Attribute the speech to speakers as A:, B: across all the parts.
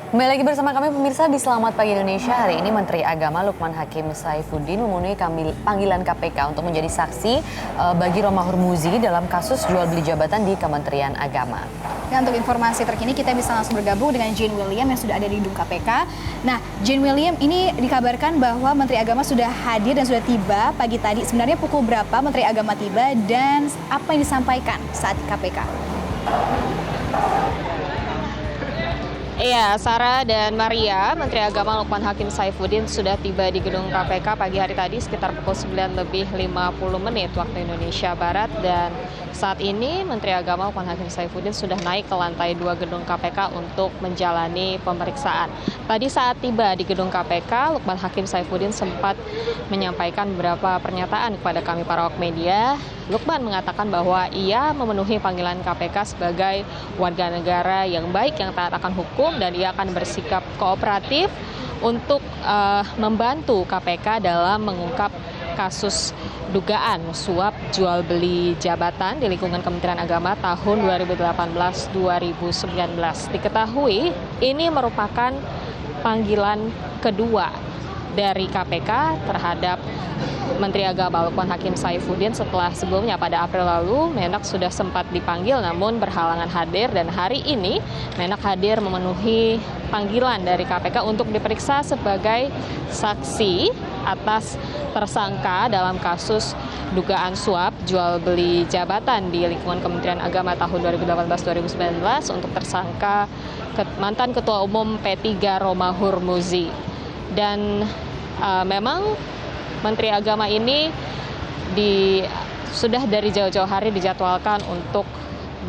A: Kembali lagi bersama kami pemirsa di Selamat Pagi Indonesia. Hari ini Menteri Agama Lukman Hakim Saifuddin memenuhi panggilan KPK untuk menjadi saksi bagi Romahur Muzi dalam kasus jual beli jabatan di Kementerian Agama.
B: Dan untuk informasi terkini kita bisa langsung bergabung dengan Jane William yang sudah ada di gedung KPK. Nah, Jane William, ini dikabarkan bahwa Menteri Agama sudah hadir dan sudah tiba pagi tadi. Sebenarnya pukul berapa Menteri Agama tiba dan apa yang disampaikan saat di KPK?
C: Iya, Sarah dan Maria, Menteri Agama Lukman Hakim Saifuddin sudah tiba di gedung KPK pagi hari tadi sekitar pukul 9:50 waktu Indonesia Barat, dan saat ini Menteri Agama Lukman Hakim Saifuddin sudah naik ke lantai 2 gedung KPK untuk menjalani pemeriksaan. Tadi saat tiba di gedung KPK, Lukman Hakim Saifuddin sempat menyampaikan beberapa pernyataan kepada kami para awak media. Lukman mengatakan bahwa ia memenuhi panggilan KPK sebagai warga negara yang baik, yang taat akan hukum, dan ia akan bersikap kooperatif untuk membantu KPK dalam mengungkap kasus dugaan suap jual beli jabatan di lingkungan Kementerian Agama tahun 2018-2019. Diketahui ini merupakan panggilan kedua dari KPK terhadap Menteri Agama Lukman Hakim Saifuddin setelah sebelumnya pada April lalu Menak sudah sempat dipanggil namun berhalangan hadir, dan hari ini Menak hadir memenuhi panggilan dari KPK untuk diperiksa sebagai saksi atas tersangka dalam kasus dugaan suap jual beli jabatan di lingkungan Kementerian Agama tahun 2018-2019 untuk tersangka mantan Ketua Umum P3 Romahur Muzi. Dan memang Menteri Agama ini sudah dari jauh-jauh hari dijadwalkan untuk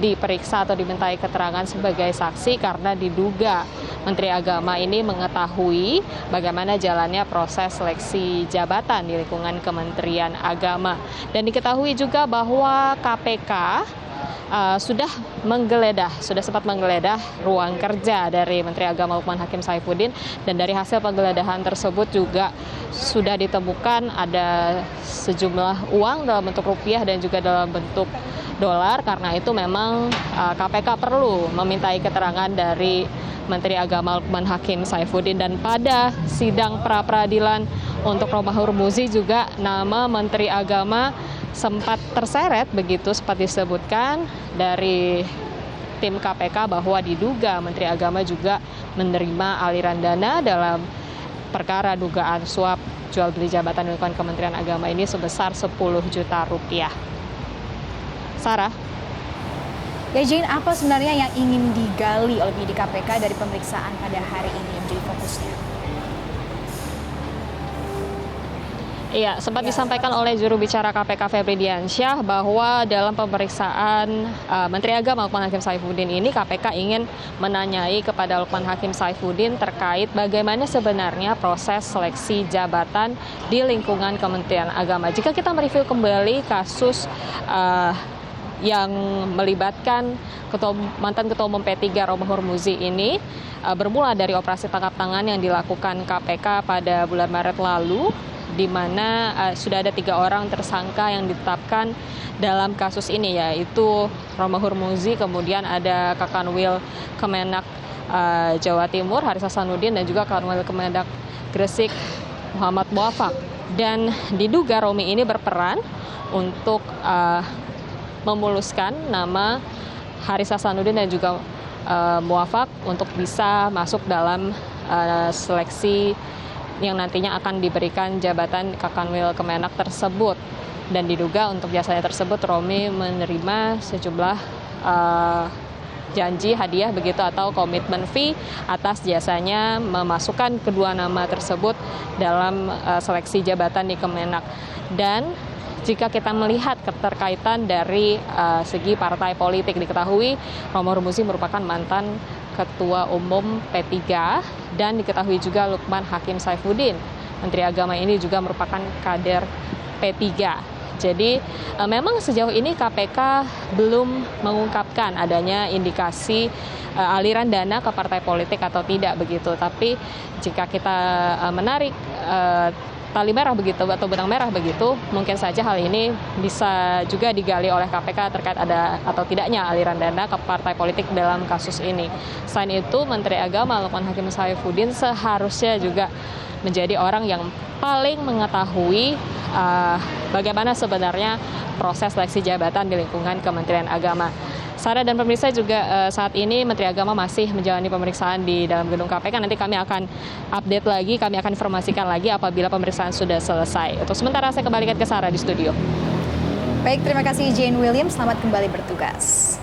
C: diperiksa atau dimintai keterangan sebagai saksi karena diduga Menteri Agama ini mengetahui bagaimana jalannya proses seleksi jabatan di lingkungan Kementerian Agama. Dan diketahui juga bahwa KPK sudah sempat menggeledah ruang kerja dari Menteri Agama Lukman Hakim Saifuddin, dan dari hasil penggeledahan tersebut juga sudah ditemukan ada sejumlah uang dalam bentuk rupiah dan juga dalam bentuk dolar. Karena itu memang KPK perlu memintai keterangan dari Menteri Agama Lukman Hakim Saifuddin. Dan pada sidang pra-peradilan untuk Romahur Muzi juga nama Menteri Agama sempat terseret, begitu sempat disebutkan dari tim KPK bahwa diduga Menteri Agama juga menerima aliran dana dalam perkara dugaan suap jual beli jabatan di lingkungan Kementerian Agama ini sebesar 10 juta rupiah. Sarah?
B: Ya Jane, apa sebenarnya yang ingin digali oleh penyidik KPK dari pemeriksaan pada hari ini yang menjadi fokusnya?
C: Iya, sempat disampaikan oleh juru bicara KPK Febri Diansyah bahwa dalam pemeriksaan Menteri Agama Lukman Hakim Saifuddin ini KPK ingin menanyai kepada Lukman Hakim Saifuddin terkait bagaimana sebenarnya proses seleksi jabatan di lingkungan Kementerian Agama. Jika kita mereview kembali kasus yang melibatkan mantan Ketua Umum P3 Romahur Muzi ini, bermula dari operasi tangkap tangan yang dilakukan KPK pada bulan Maret lalu, di mana sudah ada 3 orang tersangka yang ditetapkan dalam kasus ini, yaitu Romahur Muzi, kemudian ada Kakanwil Kemenak Jawa Timur Haris Hasanuddin, dan juga Kakanwil Kemenak Gresik Muhammad Muafak. Dan diduga Romi ini berperan untuk memuluskan nama Haris Hasanuddin dan juga Muafak untuk bisa masuk dalam seleksi yang nantinya akan diberikan jabatan Kakanwil Kemenak tersebut. Dan diduga untuk jasanya tersebut Romi menerima sejumlah janji hadiah begitu atau komitmen fee atas jasanya memasukkan kedua nama tersebut dalam seleksi jabatan di Kemenak. Dan jika kita melihat keterkaitan dari segi partai politik, diketahui Romahur Muzi merupakan mantan Ketua Umum P3, dan diketahui juga Lukman Hakim Saifuddin, Menteri Agama ini juga merupakan kader P3. Jadi memang sejauh ini KPK belum mengungkapkan adanya indikasi aliran dana ke partai politik atau tidak begitu. Tapi jika kita menarik tali merah begitu atau benang merah begitu, mungkin saja hal ini bisa juga digali oleh KPK terkait ada atau tidaknya aliran dana ke partai politik dalam kasus ini. Selain itu, Menteri Agama Lukman Hakim Saifuddin seharusnya juga menjadi orang yang paling mengetahui bagaimana sebenarnya proses seleksi jabatan di lingkungan Kementerian Agama. Sarah dan pemirsa juga saat ini Menteri Agama masih menjalani pemeriksaan di dalam gedung KPK. Nanti kami akan update lagi, kami akan informasikan lagi apabila pemeriksaan sudah selesai. Untuk sementara saya kembalikan ke Sarah di studio.
B: Baik, terima kasih Jane William. Selamat kembali bertugas.